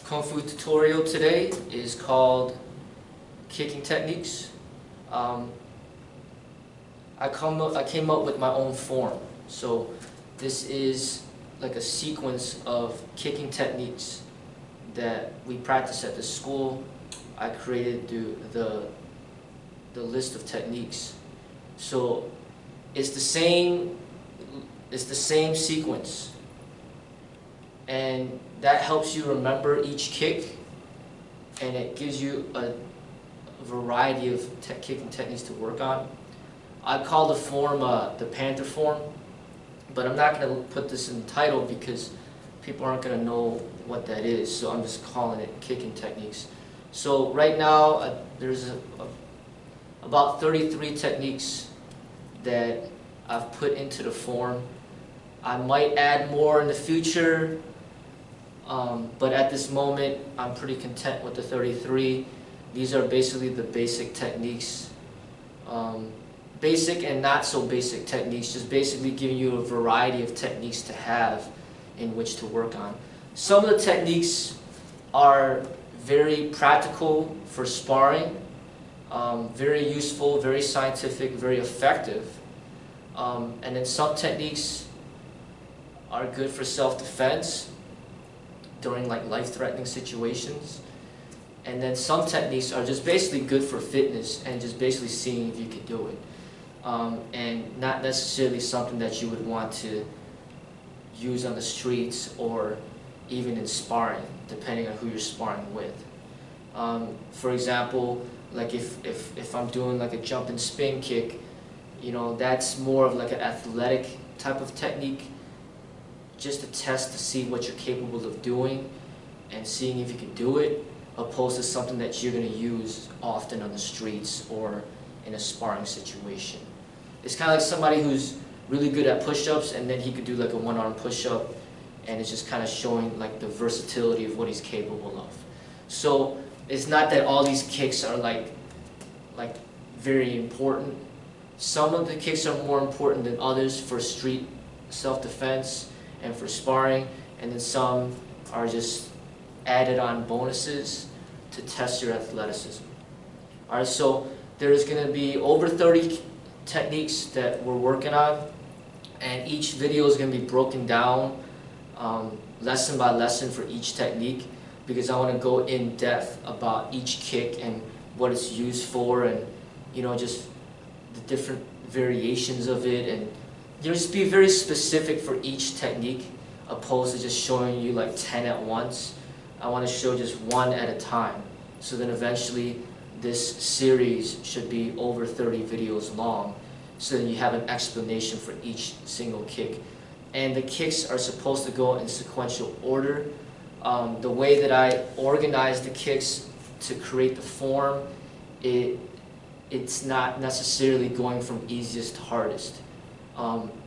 Kung Fu tutorial today is called kicking techniques. I came up with my own form. So this is like a sequence of kicking techniques that we practice at the school. I created the list of techniques. So it's the same sequence, and that helps you remember each kick, and it gives you a variety of kicking techniques to work on. I call the form the Panther form, but I'm not going to put this in the title because people aren't going to know what that is, so I'm just calling it kicking techniques. So right now there's about 33 techniques that I've put into the form. I might add more in the future, but at this moment I'm pretty content with the 33. These are basically the basic techniques. Basic and not so basic techniques, just basically giving you a variety of techniques to have in which to work on. Some of the techniques are very practical for sparring, very useful, very scientific, very effective. And then some techniques are good for self-defense during like life-threatening situations. And then some techniques are just basically good for fitness and just basically seeing if you can do it. And not necessarily something that you would want to use on the streets or even in sparring, depending on who you're sparring with. For example, like if I'm doing like a jump and spin kick, you know, that's more of like an athletic type of technique, just to test to see what you're capable of doing and seeing if you can do it, opposed to something that you're going to use often on the streets or in a sparring situation. It's kind of like somebody who's really good at push-ups and then he could do like a one-arm push-up, and it's just kind of showing like the versatility of what he's capable of. So it's not that all these kicks are like very important. Some of the kicks are more important than others for street self-defense and for sparring, and then some are just added on bonuses to test your athleticism. Alright, so there's going to be over 30 techniques that we're working on, and each video is going to be broken down lesson by lesson for each technique, because I want to go in depth about each kick and what it's used for, and you know, just the different variations of it, and just be very specific for each technique opposed to just showing you like 10 at once. I want to show just one at a time, so then eventually this series should be over 30 videos long, so that you have an explanation for each single kick. And the kicks are supposed to go in sequential order. The way that I organize the kicks to create the form, it's not necessarily going from easiest to hardest.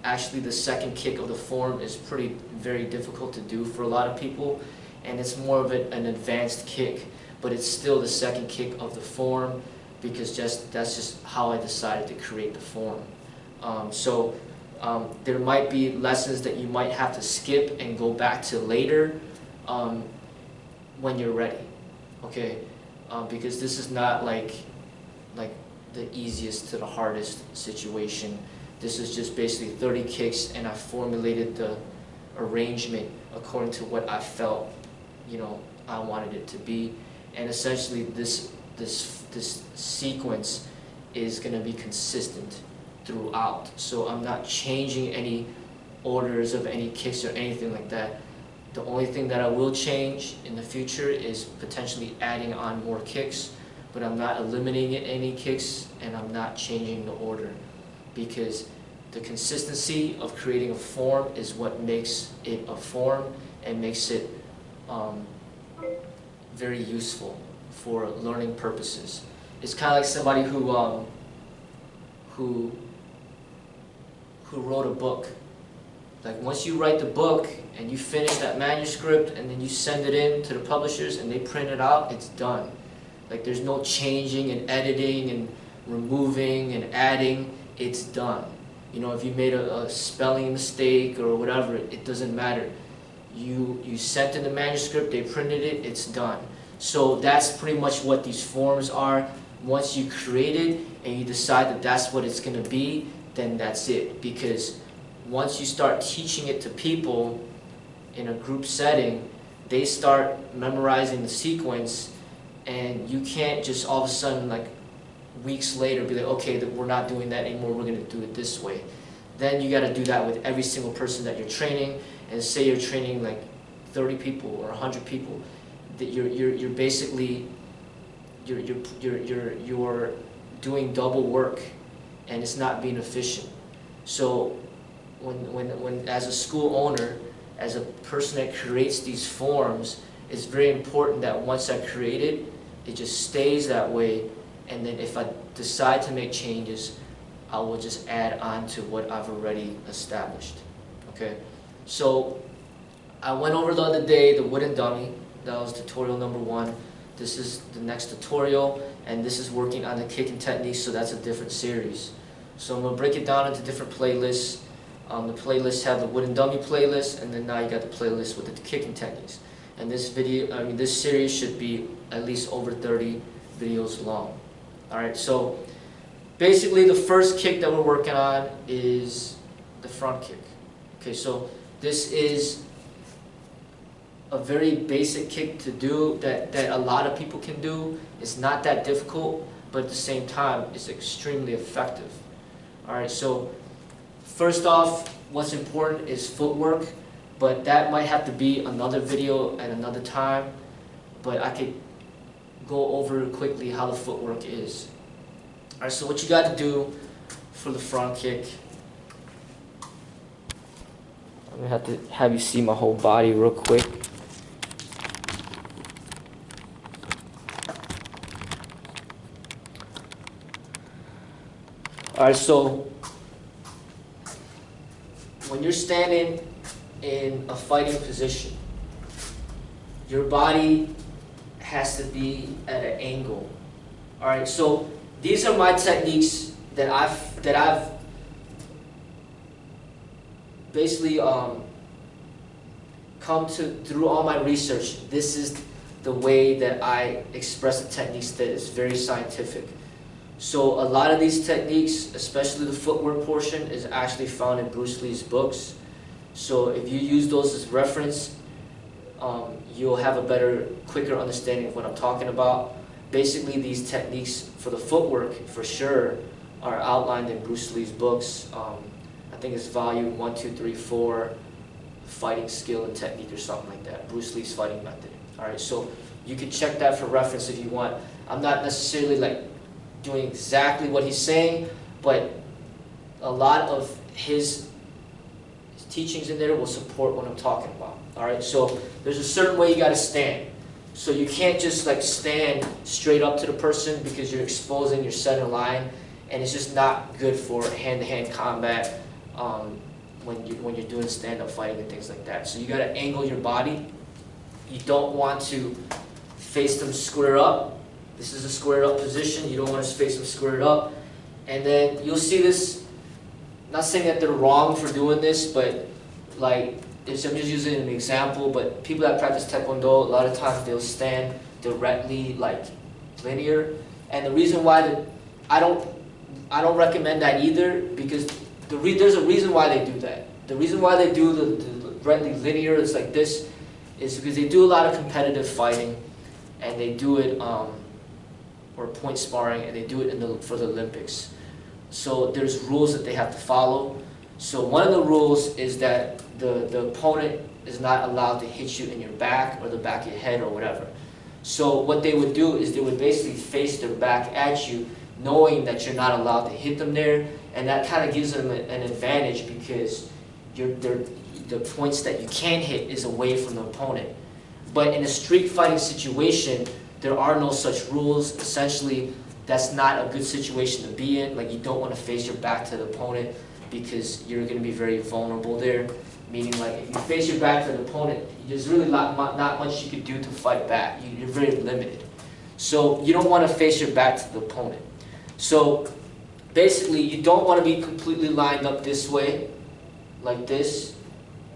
Actually, the second kick of the form is very difficult to do for a lot of people, and it's more of an advanced kick, but it's still the second kick of the form, because that's just how I decided to create the form. There might be lessons that you might have to skip and go back to later when you're ready, okay? Because this is not like the easiest to the hardest situation. This is just basically 30 kicks, and I formulated the arrangement according to what I felt, you know, I wanted it to be. And essentially this sequence is going to be consistent throughout. So I'm not changing any orders of any kicks or anything like that. The only thing that I will change in the future is potentially adding on more kicks, but I'm not eliminating any kicks, and I'm not changing the order, because the consistency of creating a form is what makes it a form and makes it very useful for learning purposes. It's kind of like somebody who wrote a book. Like once you write the book and you finish that manuscript and then you send it in to the publishers and they print it out, it's done. Like there's no changing and editing and removing and adding, it's done. You know, if you made a spelling mistake or whatever, it doesn't matter. you sent in the manuscript, they printed it, it's done. So that's pretty much what these forms are. Once you create it and you decide that that's what it's going to be, then that's it. Because once you start teaching it to people in a group setting, they start memorizing the sequence, and you can't just all of a sudden, like weeks later, be like, okay, we're not doing that anymore, we're going to do it this way. Then you got to do that with every single person that you're training. And say you're training like 30 people or 100 people, that you're basically you're doing double work, and it's not being efficient. So when as a school owner, as a person that creates these forms, it's very important that once I create it, it just stays that way. And then if I decide to make changes, I will just add on to what I've already established. Okay. So I went over the other day the wooden dummy. That was tutorial number 1. This is the next tutorial, and this is working on the kicking techniques, so that's a different series. So I'm going to break it down into different playlists. The playlists have the wooden dummy playlist, and then now you got the playlist with the kicking techniques. And this series should be at least over 30 videos long. Alright, so basically the first kick that we're working on is the front kick. Okay, so this is a very basic kick to do that a lot of people can do. It's not that difficult, but at the same time, it's extremely effective. Alright, so first off, what's important is footwork, but that might have to be another video at another time, but I could go over quickly how the footwork is. Alright, so what you got to do for the front kick, I'm going to have to have you see my whole body real quick. Alright, so when you're standing in a fighting position, your body has to be at an angle. Alright, so these are my techniques that I've basically come to through all my research. This is the way that I express the techniques that is very scientific. So a lot of these techniques, especially the footwork portion, is actually found in Bruce Lee's books. So if you use those as reference, you'll have a better, quicker understanding of what I'm talking about. Basically, these techniques for the footwork, for sure, are outlined in Bruce Lee's books. I think it's volume 1, 2, 3, 4, Fighting Skill and Technique or something like that. Bruce Lee's Fighting Method. All right, so you can check that for reference if you want. I'm not necessarily like doing exactly what he's saying, but a lot of his teachings in there will support what I'm talking about. All right, so there's a certain way you got to stand. So you can't just like stand straight up to the person because you're exposing your center line, and it's just not good for hand-to-hand combat when you're doing stand-up fighting and things like that. So you got to angle your body. You don't want to face them square up. This is a squared up position. You don't want to face them squared up. And then you'll see this, not saying that they're wrong for doing this, but like, I'm just using an example, but people that practice Taekwondo, a lot of times they'll stand directly, like linear. And the reason why I don't recommend that either, because there's a reason why they do that. The reason why they do the directly linear is like this is because they do a lot of competitive fighting, and they do it or point sparring, and they do it for the Olympics. So there's rules that they have to follow. So one of the rules is that the opponent is not allowed to hit you in your back or the back of your head or whatever. So what they would do is they would basically face their back at you, knowing that you're not allowed to hit them there, and that kind of gives them an advantage because the points that you can hit is away from the opponent. But in a street fighting situation, there are no such rules. Essentially, that's not a good situation to be in. Like, you don't want to face your back to the opponent because you're going to be very vulnerable there. Meaning, like, if you face your back to the opponent, there's really not much you could do to fight back. You're very limited. So you don't want to face your back to the opponent. So basically, you don't want to be completely lined up this way, like this.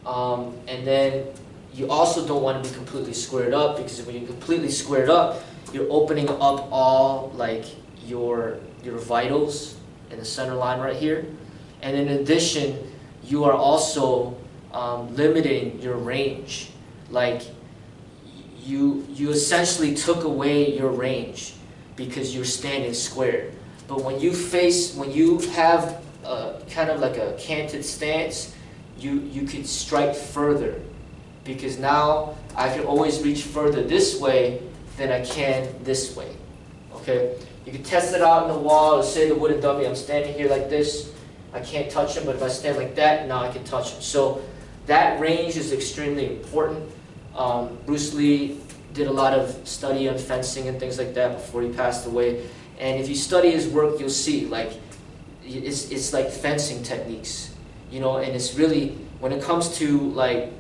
And then you also don't want to be completely squared up, because when you're completely squared up, you're opening up all like your vitals in the center line right here. And in addition, you are also limiting your range. Like you essentially took away your range because you're standing square. But when you have kind of like a canted stance, you can strike further, because now I can always reach further this way than I can this way. Okay? You can test it out in the wall. Let's say the wooden dummy, I'm standing here like this, I can't touch him, but if I stand like that, now I can touch him. So that range is extremely important. Bruce Lee did a lot of study on fencing and things like that before he passed away. And if you study his work, you'll see like it's like fencing techniques, you know. And it's really, when it comes to like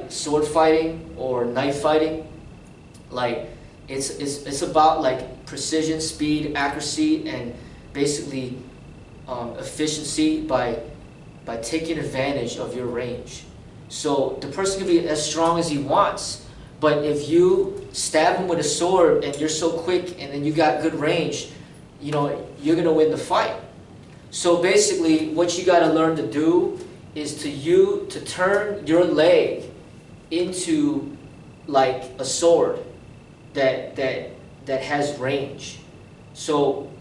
sword fighting or knife fighting, like it's about like precision, speed, accuracy, and basically efficiency by taking advantage of your range. So the person can be as strong as he wants, but if you stab him with a sword and you're so quick and then you got good range, you know, you're gonna win the fight. So basically, what you gotta learn to do is to turn your leg into like a sword that has range. So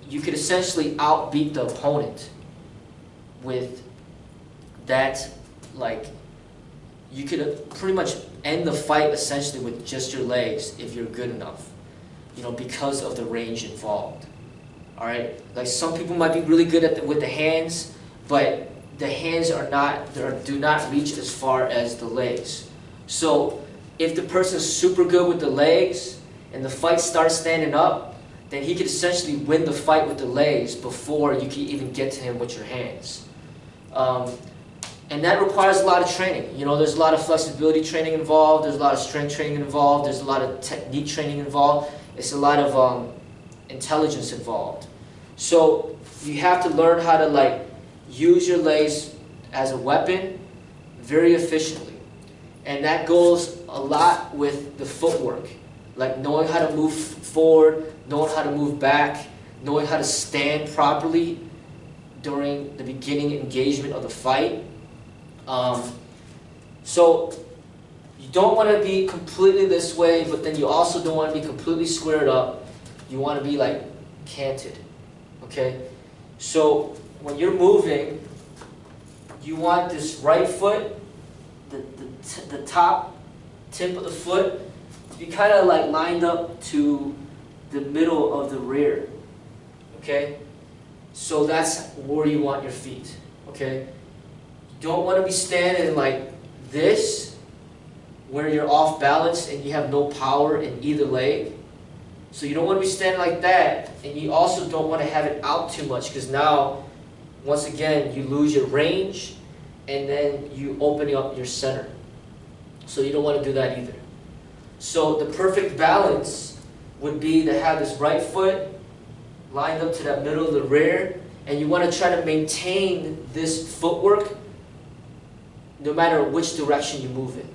you could essentially outbeat the opponent with that. Like, you could pretty much end the fight essentially with just your legs if you're good enough, you know, because of the range involved. All right, like some people might be really good with the hands, but the hands do not reach as far as the legs. So if the person's super good with the legs and the fight starts standing up, then he could essentially win the fight with the legs before you can even get to him with your hands. And that requires a lot of training. You know, there's a lot of flexibility training involved, there's a lot of strength training involved, there's a lot of technique training involved, it's a lot of intelligence involved. So you have to learn how to like use your legs as a weapon very efficiently. And that goes a lot with the footwork, like knowing how to move forward, knowing how to move back, knowing how to stand properly during the beginning engagement of the fight. So you don't want to be completely this way, but then you also don't want to be completely squared up. You want to be like canted, okay? So when you're moving, you want this right foot, the top tip of the foot, to be kind of like lined up to the middle of the rear, okay? So that's where you want your feet, okay? You don't want to be standing like this, where you're off balance and you have no power in either leg. So you don't want to be standing like that, and you also don't want to have it out too much, because now, once again, you lose your range, and then you open up your center. So you don't want to do that either. So the perfect balance would be to have this right foot lined up to that middle of the rear, and you want to try to maintain this footwork no matter which direction you move in.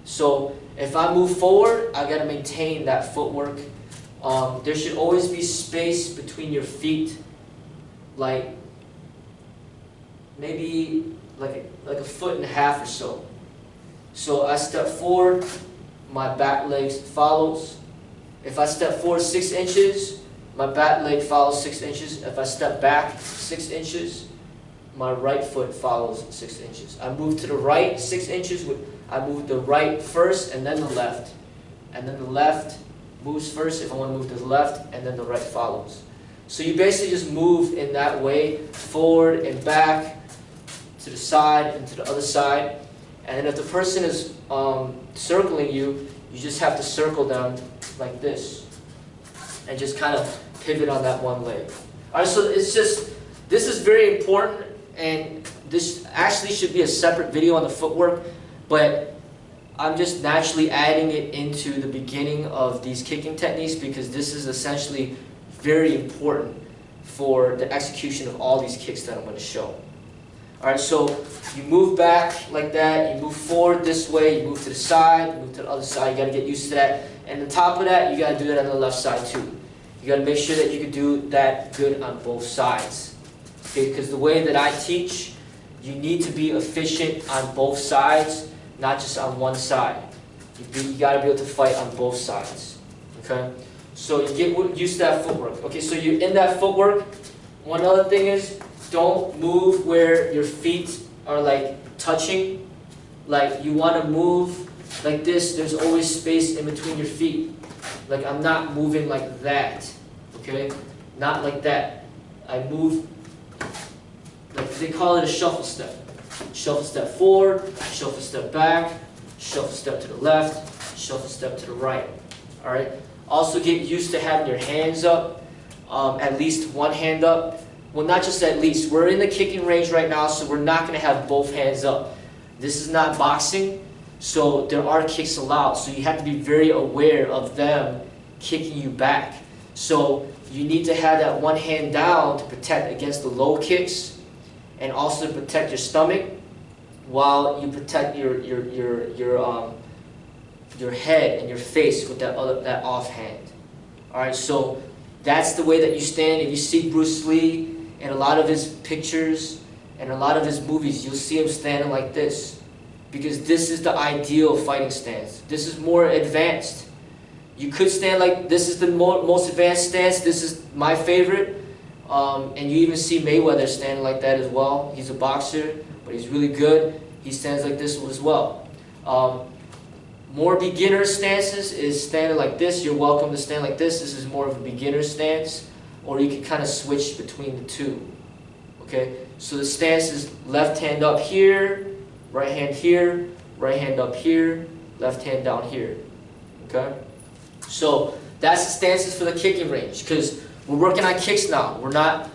So if I move forward, I got to maintain that footwork. There should always be space between your feet, like maybe like a foot and a half or so. So I step forward, my back leg follows. If I step forward 6 inches, my back leg follows 6 inches. If I step back 6 inches, my right foot follows 6 inches. I move to the right 6 inches. I move the right first and then the left. And then the left moves first if I want to move to the left, and then the right follows. So you basically just move in that way, forward and back, to the side and to the other side. And then if the person is circling you, you just have to circle them like this and just kind of pivot on that one leg. All right, so it's just, this is very important, and this actually should be a separate video on the footwork, but I'm just naturally adding it into the beginning of these kicking techniques because this is essentially very important for the execution of all these kicks that I'm going to show. Alright, so you move back like that, you move forward this way, you move to the side, you move to the other side, you gotta get used to that. And on top of that, you gotta do that on the left side too. You gotta make sure that you can do that good on both sides. Okay, because the way that I teach, you need to be efficient on both sides, not just on one side. You gotta be able to fight on both sides. Okay? So you get used to that footwork. Okay, so you're in that footwork. One other thing is, don't move where your feet are like touching. Like you want to move like this. There's always space in between your feet. Like I'm not moving like that. Okay? Not like that. I move, like they call it a shuffle step. Shuffle step forward, shuffle step back, shuffle step to the left, shuffle step to the right. Alright? Also get used to having your hands up. At least one hand up. Well, not just at least. We're in the kicking range right now, so we're not going to have both hands up. This is not boxing, so there are kicks allowed. So you have to be very aware of them kicking you back. So you need to have that one hand down to protect against the low kicks, and also to protect your stomach while you protect your head and your face with that off hand. All right, so that's the way that you stand. If you see Bruce Lee in a lot of his pictures and a lot of his movies, you'll see him standing like this, because this is the ideal fighting stance. This is more advanced. You could stand like this is the most advanced stance. This is my favorite, and you even see Mayweather standing like that as well. He's a boxer, but he's really good. He stands like this as well. More beginner stances is standing like this. You're welcome to stand like this. This is more of a beginner stance, or you can kind of switch between the two. Okay, so the stance is left hand up here, right hand here, right hand up here, left hand down here. Okay, so that's the stances for the kicking range, because we're working on kicks now. We're not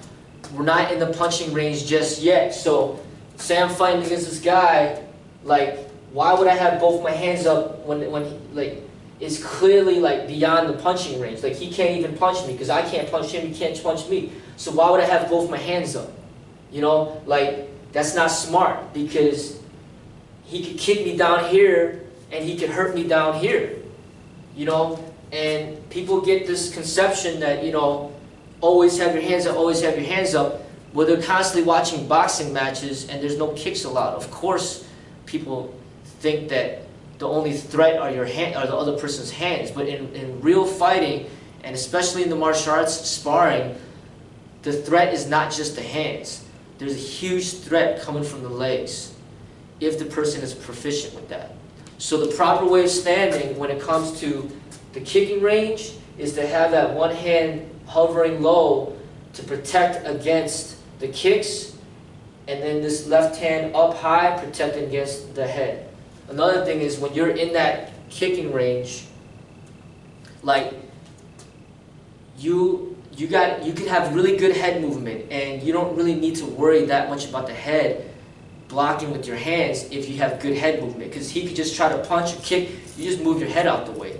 in the punching range just yet. So say I'm fighting against this guy, like, why would I have both my hands up when he, like, is clearly like beyond the punching range? Like he can't even punch me because I can't punch him, he can't punch me. So why would I have both my hands up? You know, like that's not smart, because he could kick me down here and he could hurt me down here. You know, and people get this conception that, you know, always have your hands up, always have your hands up. Well, they're constantly watching boxing matches and there's no kicks allowed. Of course, people think that the only threat are your hand, are the other person's hands. But in real fighting, and especially in the martial arts sparring, the threat is not just the hands. There's a huge threat coming from the legs, if the person is proficient with that. So the proper way of standing when it comes to the kicking range is to have that one hand hovering low to protect against the kicks, and then this left hand up high protecting against the head. Another thing is when you're in that kicking range, like you can have really good head movement, and you don't really need to worry that much about the head blocking with your hands if you have good head movement, because he could just try to punch or kick, you just move your head out the way.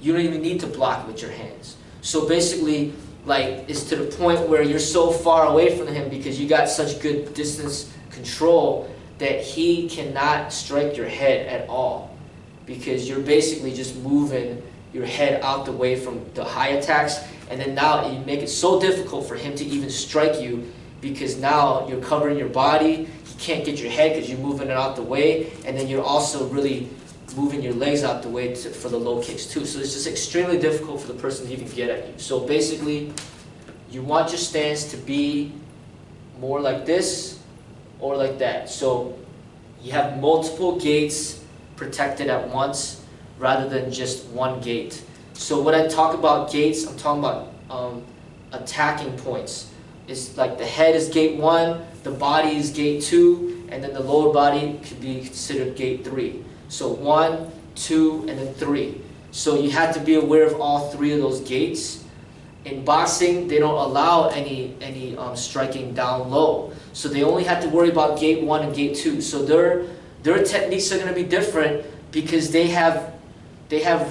You don't even need to block with your hands. So basically, like, it's to the point where you're so far away from him because you got such good distance control that he cannot strike your head at all, because you're basically just moving your head out the way from the high attacks, and then now you make it so difficult for him to even strike you, because now you're covering your body, he can't get your head because you're moving it out the way, and then you're also really moving your legs out the way for the low kicks too. So it's just extremely difficult for the person to even get at you. So basically, you want your stance to be more like this or like that. So you have multiple gates protected at once rather than just one gate. So when I talk about gates, I'm talking about attacking points. It's like the head is gate 1, the body is gate 2, and then the lower body could be considered gate 3. So 1, 2, and then 3. So you have to be aware of all 3 of those gates. In boxing, they don't allow any striking down low. So they only have to worry about gate 1 and gate 2. So their techniques are going to be different because they have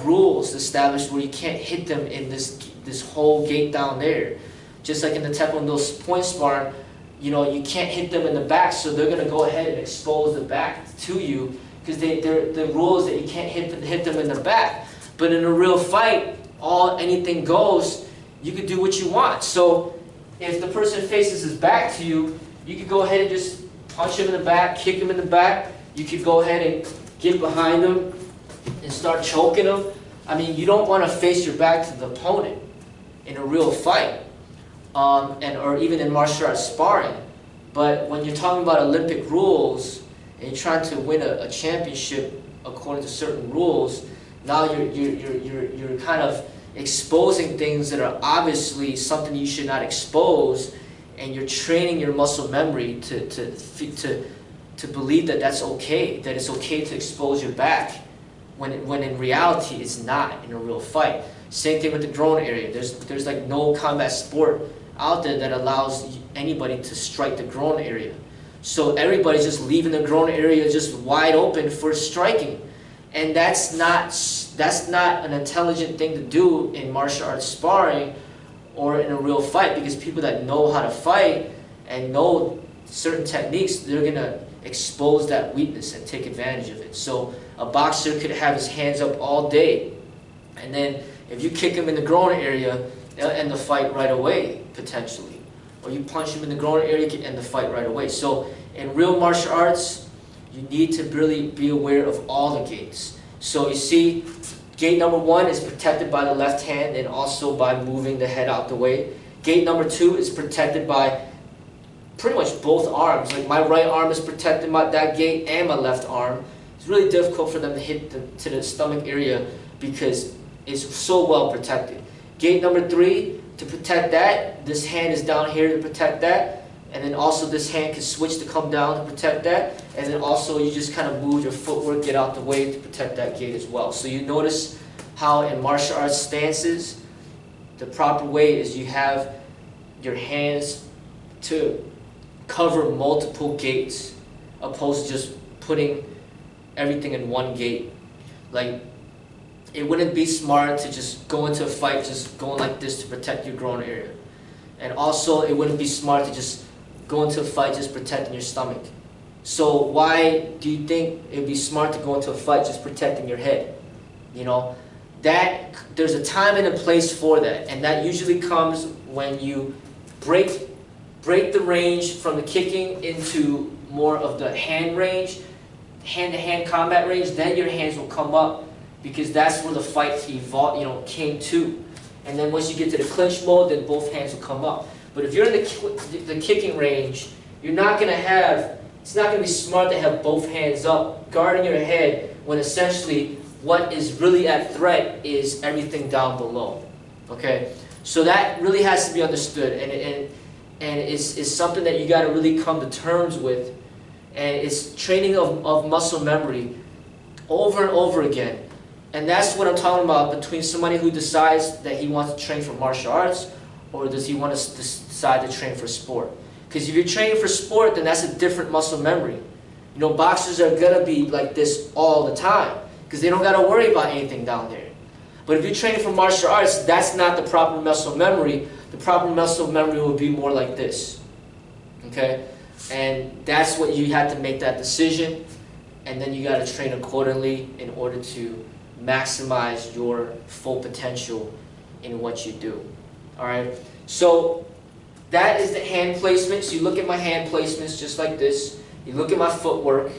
rules established where you can't hit them in this whole gate down there. Just like in the Taekwondo point sparring, you know, you can't hit them in the back, so they're going to go ahead and expose the back to you, because the rule is that you can't hit them in the back. But in a real fight, anything goes. You can do what you want. So if the person faces his back to you, you could go ahead and just punch him in the back, kick him in the back. You could go ahead and get behind him and start choking him. I mean, you don't want to face your back to the opponent in a real fight, or even in martial arts sparring. But when you're talking about Olympic rules and you're trying to win a championship according to certain rules, now you're kind of exposing things that are obviously something you should not expose, and you're training your muscle memory to believe that that's okay, that it's okay to expose your back, when in reality it's not in a real fight. Same thing with the groin area. There's like no combat sport out there that allows anybody to strike the groin area. So everybody's just leaving the groin area just wide open for striking. And that's not an intelligent thing to do in martial arts sparring or in a real fight, because people that know how to fight and know certain techniques, they're going to expose that weakness and take advantage of it. So a boxer could have his hands up all day, and then if you kick him in the groin area, they'll end the fight right away, potentially. Or you punch him in the groin area, you can end the fight right away. So in real martial arts, you need to really be aware of all the gates. So you see, gate number 1 is protected by the left hand and also by moving the head out the way. Gate number 2 is protected by pretty much both arms. Like my right arm is protected by that gate, and my left arm. It's really difficult for them to hit to the stomach area because it's so well protected. Gate number 3, to protect that, this hand is down here to protect that. And then also this hand can switch to come down to protect that. And then also you just kind of move your footwork, get out the way to protect that gate as well. So you notice how in martial arts stances, the proper way is you have your hands to cover multiple gates, opposed to just putting everything in one gate. Like, it wouldn't be smart to just go into a fight just going like this to protect your groin area. And also it wouldn't be smart to just go into a fight just protecting your stomach. So why do you think it'd be smart to go into a fight just protecting your head? You know, that there's a time and a place for that, and that usually comes when you break the range from the kicking into more of the hand range, hand-to-hand combat range. Then your hands will come up, because that's where the fight came to. And then once you get to the clinch mode, then both hands will come up. But if you're in the kicking range, you're not going to have, it's not going to be smart to have both hands up guarding your head, when essentially what is really at threat is everything down below. Okay, so that really has to be understood, and it's something that you got to really come to terms with, and it's training of muscle memory over and over again. And that's what I'm talking about between somebody who decides that he wants to train for martial arts, or does he want to decide to train for sport. Because if you're training for sport, then that's a different muscle memory. You know, boxers are going to be like this all the time, because they don't got to worry about anything down there. But if you're training for martial arts, that's not the proper muscle memory. The proper muscle memory would be more like this. Okay? And that's what you have to make that decision, and then you got to train accordingly in order to maximize your full potential in what you do. Alright? So that is the hand placement. So you look at my hand placements just like this. You look at my footwork.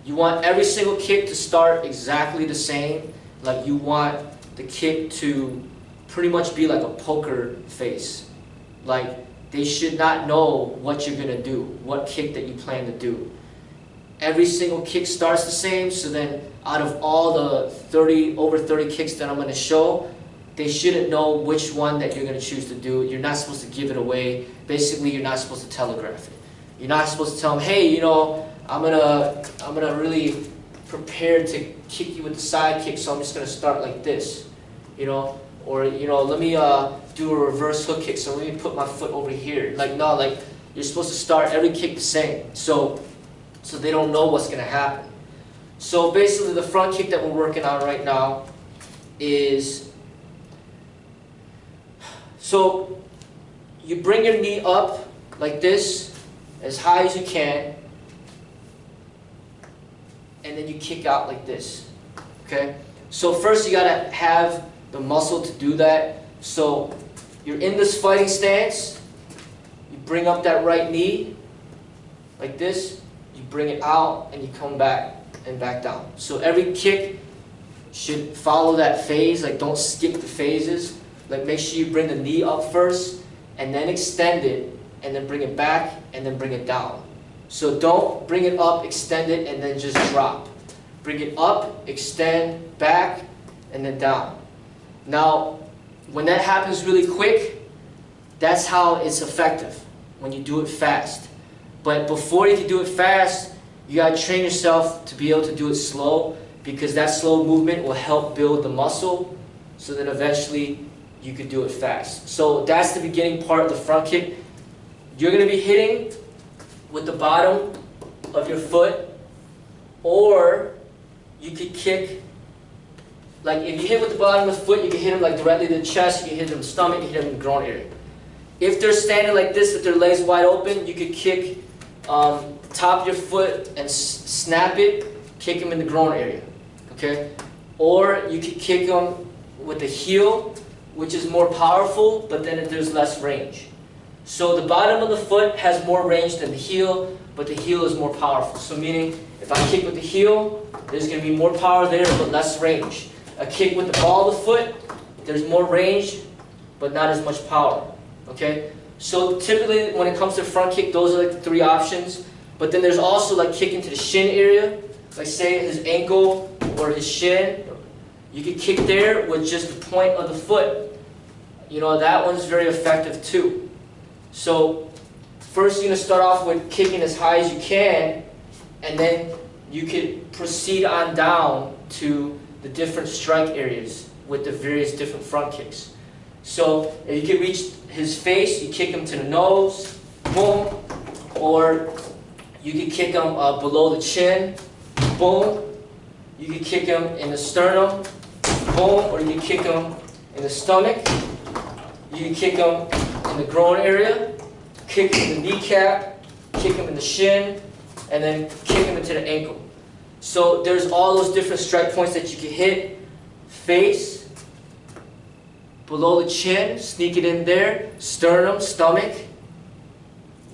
You want every single kick to start exactly the same. Like, you want the kick to pretty much be like a poker face. Like, they should not know what you're going to do, what kick that you plan to do. Every single kick starts the same, so then out of all the over 30 kicks that I'm going to show, they shouldn't know which one that you're going to choose to do. You're not supposed to give it away. Basically, you're not supposed to telegraph it. You're not supposed to tell them, hey, you know, I'm gonna really prepare to kick you with the side kick, so I'm just gonna start like this, you know, or you know, let me do a reverse hook kick, so let me put my foot over here. Like, no, like, you're supposed to start every kick the same, so they don't know what's gonna happen. So basically, the front kick that we're working on right now is, so you bring your knee up like this, as high as you can, and then you kick out like this, okay? So first you gotta have the muscle to do that. So you're in this fighting stance, you bring up that right knee, like this, you bring it out, and you come back and back down. So every kick should follow that phase, like don't skip the phases. Like make sure you bring the knee up first, and then extend it, and then bring it back, and then bring it down. So don't bring it up, extend it, and then just drop. Bring it up, extend, back, and then down. Now, when that happens really quick, that's how it's effective, when you do it fast. But before you can do it fast, you gotta train yourself to be able to do it slow, because that slow movement will help build the muscle, so that eventually you could do it fast. So that's the beginning part of the front kick. You're gonna be hitting with the bottom of your foot, or you could kick, like if you hit with the bottom of the foot, you can hit them like directly to the chest, you can hit them in the stomach, you can hit them in the groin area. If they're standing like this with their legs wide open, you could kick top of your foot and snap it, kick them in the groin area, okay? Or you could kick them with the heel, which is more powerful, but then there's less range. So the bottom of the foot has more range than the heel, but the heel is more powerful. So meaning, if I kick with the heel, there's going to be more power there, but less range. A kick with the ball of the foot, there's more range, but not as much power. Okay? So typically, when it comes to front kick, those are like the three options. But then there's also like kicking to the shin area, like say his ankle or his shin. You can kick there with just the point of the foot. You know, that one's very effective too. So first you're going to start off with kicking as high as you can, and then you could proceed on down to the different strike areas with the various different front kicks. So if you can reach his face, you kick him to the nose, boom, or you can kick him below the chin, boom. You can kick him in the sternum, boom, or you can kick him in the stomach. You can kick him in the groin area, kick him in the kneecap, kick him in the shin, and then kick him into the ankle. So there's all those different strike points that you can hit. Face, below the chin, sneak it in there, sternum, stomach,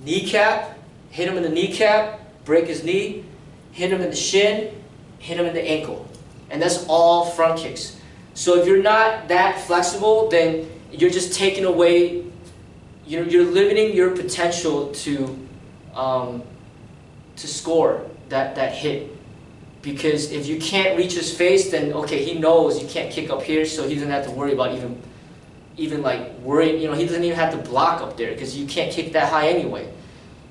kneecap, hit him in the kneecap, break his knee, hit him in the shin, hit him in the ankle. And that's all front kicks. So if you're not that flexible, then you're just taking away, you're limiting your potential to score that hit. Because if you can't reach his face, then okay, he knows you can't kick up here, so he doesn't have to worry about even like worry. You know, he doesn't even have to block up there because you can't kick that high anyway.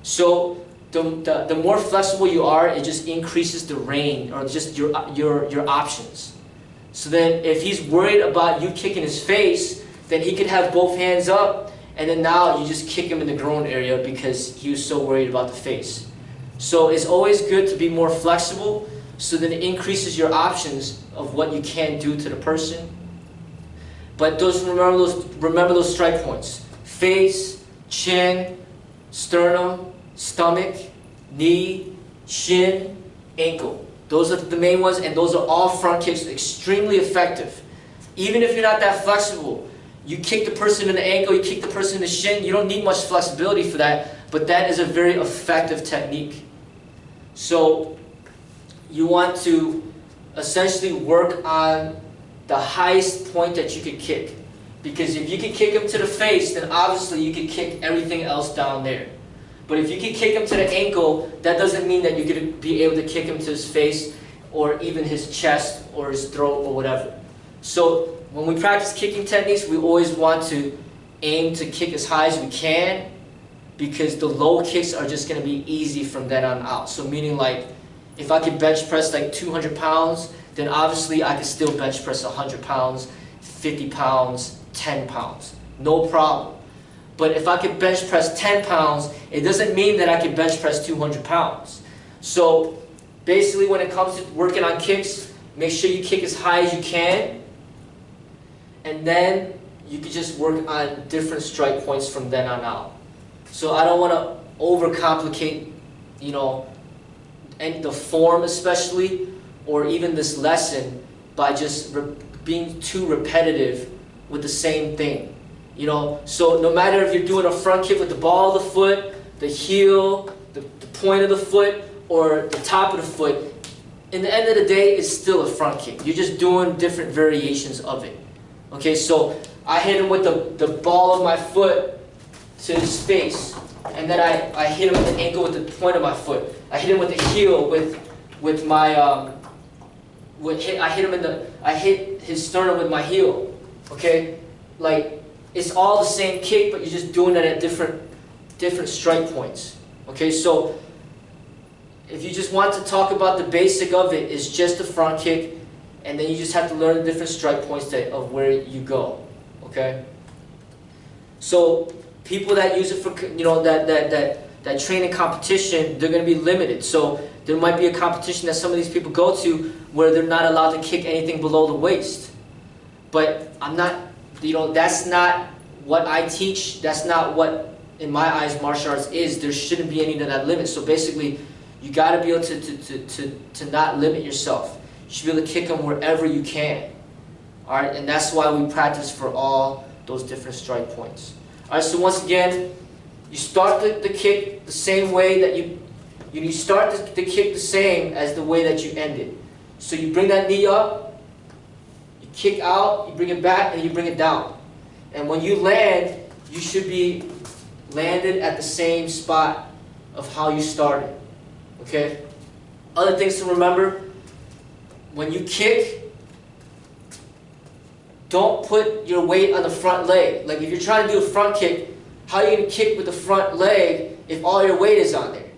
So the more flexible you are, it just increases the range or just your options. So then, if he's worried about you kicking his face, then he could have both hands up, and then now you just kick him in the groin area because he was so worried about the face. So it's always good to be more flexible, so then it increases your options of what you can do to the person. But remember those strike points: face, chin, sternum, stomach, knee, shin, ankle. Those are the main ones, and those are all front kicks, extremely effective. Even if you're not that flexible, you kick the person in the ankle, you kick the person in the shin, you don't need much flexibility for that, but that is a very effective technique. So you want to essentially work on the highest point that you could kick. Because if you can kick him to the face, then obviously you can kick everything else down there. But if you can kick him to the ankle, that doesn't mean that you're going to be able to kick him to his face or even his chest or his throat or whatever. So when we practice kicking techniques, we always want to aim to kick as high as we can, because the low kicks are just going to be easy from then on out. So meaning like, if I could bench press like 200 pounds, then obviously I could still bench press 100 pounds, 50 pounds, 10 pounds. No problem. But if I could bench press 10 pounds, it doesn't mean that I can bench press 200 pounds. So basically when it comes to working on kicks, make sure you kick as high as you can. And then you can just work on different strike points from then on out. So I don't want to overcomplicate, you know, and the form especially, or even this lesson by just being too repetitive with the same thing. You know, so no matter if you're doing a front kick with the ball of the foot, the heel, the point of the foot, or the top of the foot, in the end of the day, it's still a front kick. You're just doing different variations of it. Okay, so I hit him with the ball of my foot to his face, and then I hit him with the ankle with the point of my foot. I hit him with the heel with my I hit his sternum with my heel. Okay, like it's all the same kick, but you're just doing it at different strike points. Okay, so if you just want to talk about the basic of it, it's just the front kick, and then you just have to learn the different strike points of where you go. Okay, so people that use it for, you know, that train in competition, they're going to be limited. So there might be a competition that some of these people go to where they're not allowed to kick anything below the waist. But I'm not, you know, that's not what I teach. That's not what, in my eyes, martial arts is. There shouldn't be any of that limit. So basically, you got to be able to not limit yourself. You should be able to kick them wherever you can. All right, and that's why we practice for all those different strike points. All right, so once again, you start the kick the same way that you start the kick the same as the way that you end it. So you bring that knee up, you kick out, you bring it back, and you bring it down. And when you land, you should be landed at the same spot of how you started. Okay? Other things to remember, when you kick, don't put your weight on the front leg. Like if you're trying to do a front kick, how are you going to kick with the front leg if all your weight is on there?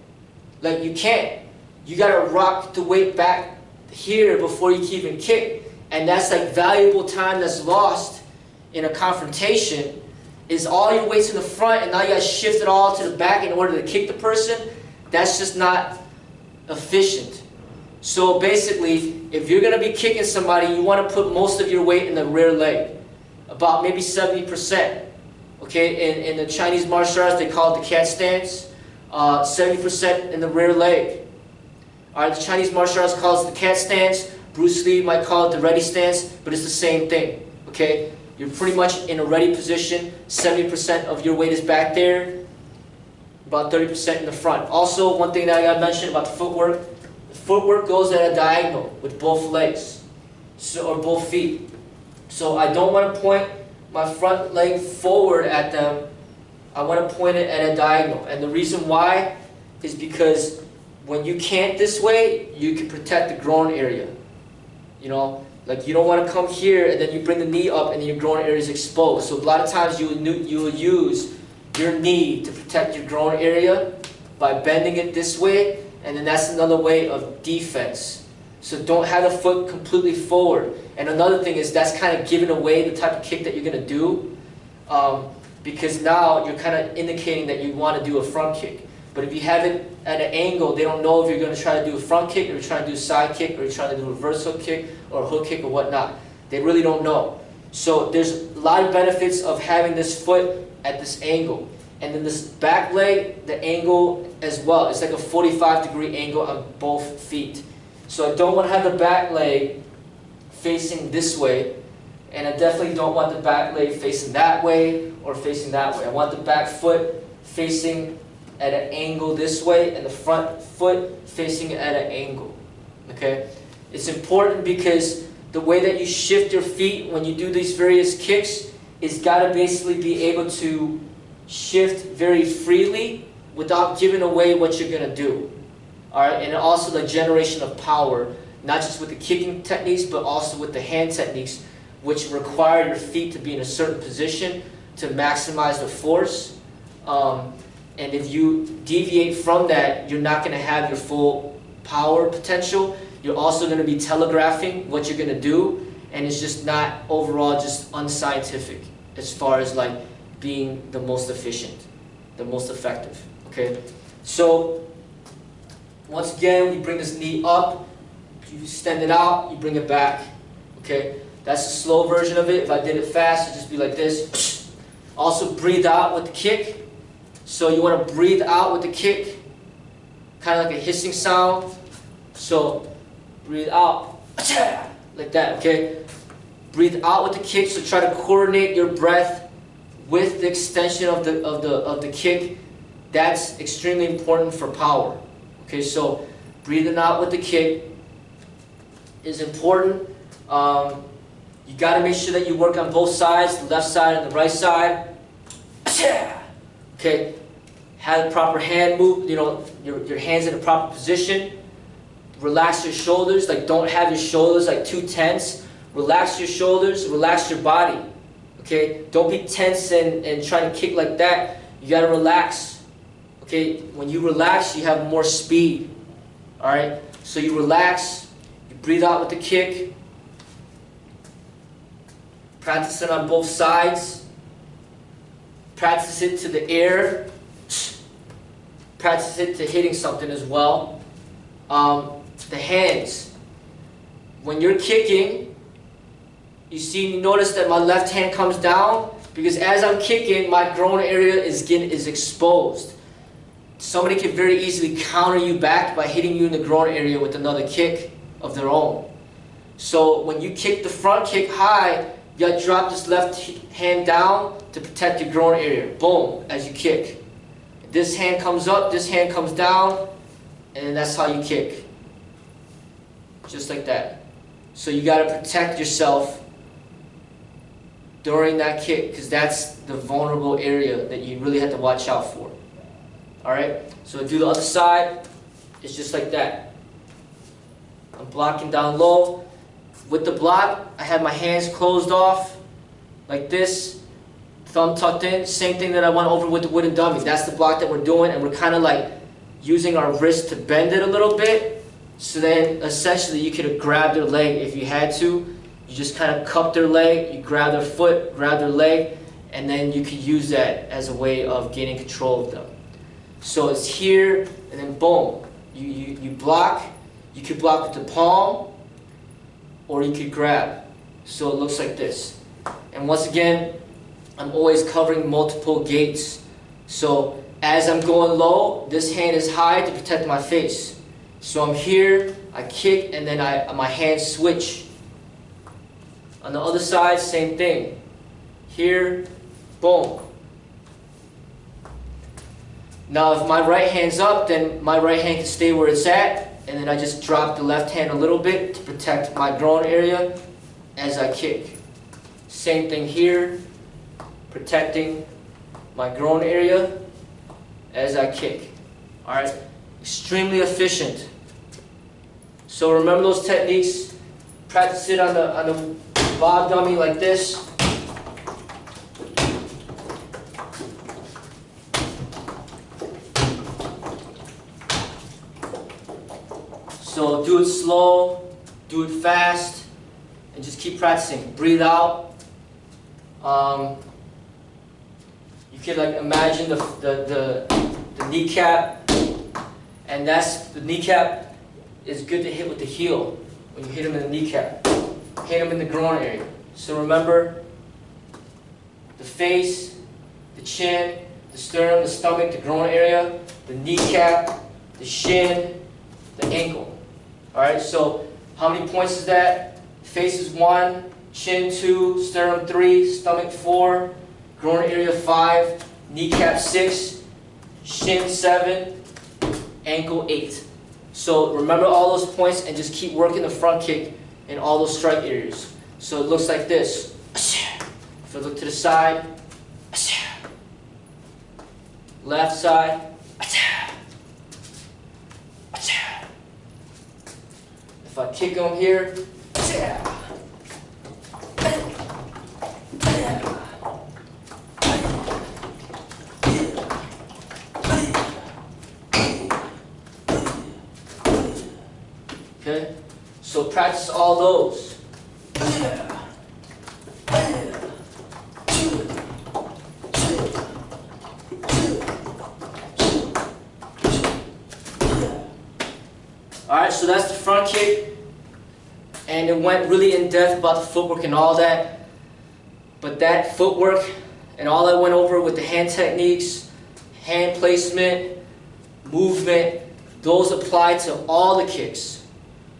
Like you can't. You got to rock the weight back here before you can even kick. And that's like valuable time that's lost in a confrontation, is all your weight's in the front and now you got to shift it all to the back in order to kick the person. That's just not efficient. So basically, if you're going to be kicking somebody, you want to put most of your weight in the rear leg, about maybe 70%. Okay, in the Chinese martial arts, they call it the cat stance. 70% in the rear leg. All right, the Chinese martial arts calls it the cat stance. Bruce Lee might call it the ready stance, but it's the same thing. Okay, you're pretty much in a ready position. 70% of your weight is back there, about 30% in the front. Also, one thing that I got to mention about the footwork, goes at a diagonal with both legs, or both feet. So I don't want to point my front leg forward at them. I want to point it at a diagonal. And the reason why is because when you cant this way, you can protect the groin area. You know, like you don't want to come here and then you bring the knee up and your groin area is exposed. So a lot of times you will use your knee to protect your groin area by bending it this way, and then that's another way of defense. So don't have the foot completely forward. And another thing is that's kind of giving away the type of kick that you're going to do, because now you're kind of indicating that you want to do a front kick. But if you have it at an angle, they don't know if you're going to try to do a front kick, or you're trying to do a side kick, or you're trying to do a reverse hook kick, or a hook kick, or whatnot. They really don't know. So there's a lot of benefits of having this foot at this angle. And then this back leg, the angle as well. It's like a 45-degree angle on both feet. So I don't want to have the back leg facing this way, and I definitely don't want the back leg facing that way or facing that way. I want the back foot facing at an angle this way, and the front foot facing at an angle. Okay? It's important because the way that you shift your feet when you do these various kicks is got to basically be able to shift very freely without giving away what you're going to do. Alright? And also the generation of power, not just with the kicking techniques, but also with the hand techniques, which require your feet to be in a certain position to maximize the force. And if you deviate from that, you're not going to have your full power potential. You're also going to be telegraphing what you're going to do, and it's just not overall just unscientific as far as like being the most efficient, the most effective. Okay, so once again, we bring this knee up, you extend it out, you bring it back. Okay, that's the slow version of it. If I did it fast, it'd just be like this. Also breathe out with the kick. So you want to breathe out with the kick, kind of like a hissing sound. So breathe out, like that, okay? Breathe out with the kick, so try to coordinate your breath with the extension of the kick. That's extremely important for power. Okay, so breathing out with the kick is important. You got to make sure that you work on both sides, the left side and the right side. Okay, have the proper hand move, you know, your hands in the proper position. Relax your shoulders, like don't have your shoulders like too tense. Relax your shoulders, relax your body. Okay, don't be tense and trying to kick like that. You got to relax. Okay, when you relax, you have more speed. Alright, so you relax, you breathe out with the kick. Practice it on both sides. Practice it to the air. Practice it to hitting something as well. The hands. When you're kicking, you notice that my left hand comes down because as I'm kicking, my groin area is exposed. Somebody can very easily counter you back by hitting you in the groin area with another kick of their own. So when you kick the front kick high, you got to drop this left hand down to protect your groin area. Boom, as you kick. This hand comes up, this hand comes down, and that's how you kick. Just like that. So you got to protect yourself during that kick because that's the vulnerable area that you really have to watch out for. Alright, so do the other side. It's just like that. I'm blocking down low. With the block, I have my hands closed off like this, thumb tucked in. Same thing that I went over with the wooden dummy. That's the block that we're doing, and we're kind of like using our wrist to bend it a little bit. So then essentially you could have grabbed their leg if you had to. You just kind of cup their leg, you grab their foot, grab their leg, and then you could use that as a way of gaining control of them. So it's here, and then boom. You block. You could block with the palm, or you could grab. So it looks like this. And once again, I'm always covering multiple gates. So as I'm going low, this hand is high to protect my face. So I'm here, I kick, and then my hands switch. On the other side, same thing. Here, boom. Now if my right hand's up, then my right hand can stay where it's at, and then I just drop the left hand a little bit to protect my groin area as I kick. Same thing here, protecting my groin area as I kick. Alright, extremely efficient. So remember those techniques, practice it on the bob dummy like this. So do it slow, do it fast, and just keep practicing. Breathe out. You could like imagine the kneecap, and the kneecap is good to hit with the heel when you hit them in the kneecap. Hit them in the groin area. So remember the face, the chin, the sternum, the stomach, the groin area, the kneecap, the shin, the ankle. Alright, so how many points is that? Face is 1, chin 2, sternum 3, stomach 4, groin area 5, kneecap 6, shin 7, ankle 8. So remember all those points and just keep working the front kick in all those strike areas. So it looks like this. If I look to the side, left side, if I kick them here, okay, so practice all those. Alright, so that's the front kick, and it went really in depth about the footwork and all that, but that footwork and all I went over with the hand techniques, hand placement, movement, those apply to all the kicks.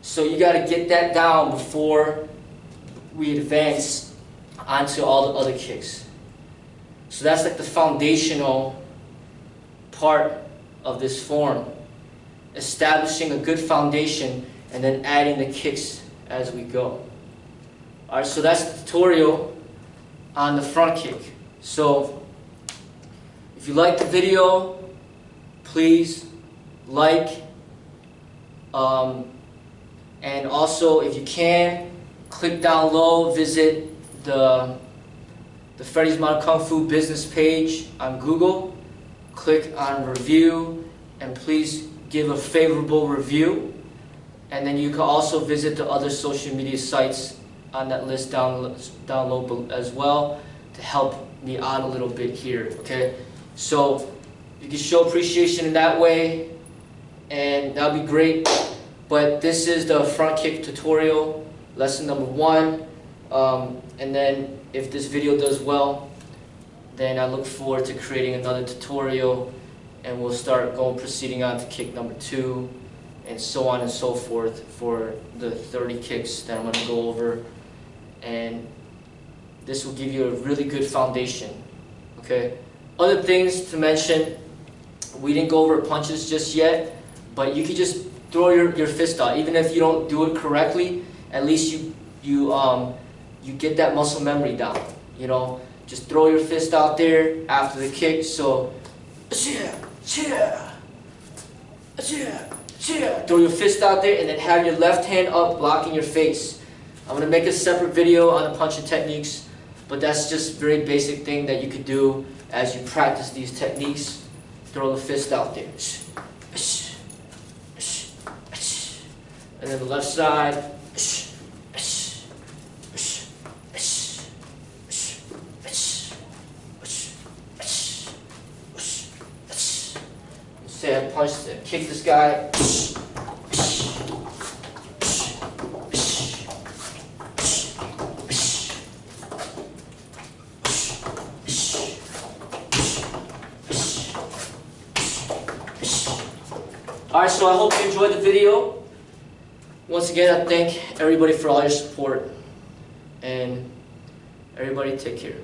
So you got to get that down before we advance onto all the other kicks. So that's like the foundational part of this form. Establishing a good foundation and then adding the kicks as we go. Alright, so that's the tutorial on the front kick. So if you like the video, please like, and also if you can, click down low, visit the Freddy's Modern Kung Fu business page on Google, click on review, and please give a favorable review. And then you can also visit the other social media sites on that list down low as well to help me out a little bit here, okay? So you can show appreciation in that way, and that'll be great. But this is the front kick tutorial, lesson number 1. And then if this video does well, then I look forward to creating another tutorial, and we'll start proceeding on to kick number 2, and so on and so forth for the 30 kicks that I'm going to go over. And this will give you a really good foundation, okay? Other things to mention, we didn't go over punches just yet, but you could just throw your fist out. Even if you don't do it correctly, at least you get that muscle memory down, you know? Just throw your fist out there after the kick, so throw your fist out there and then have your left hand up blocking your face. I'm going to make a separate video on the punching techniques, but that's just a very basic thing that you could do as you practice these techniques. Throw the fist out there. And then the left side. Say I punched it, kick this guy. Alright, so I hope you enjoyed the video. Once again, I thank everybody for all your support. And everybody take care.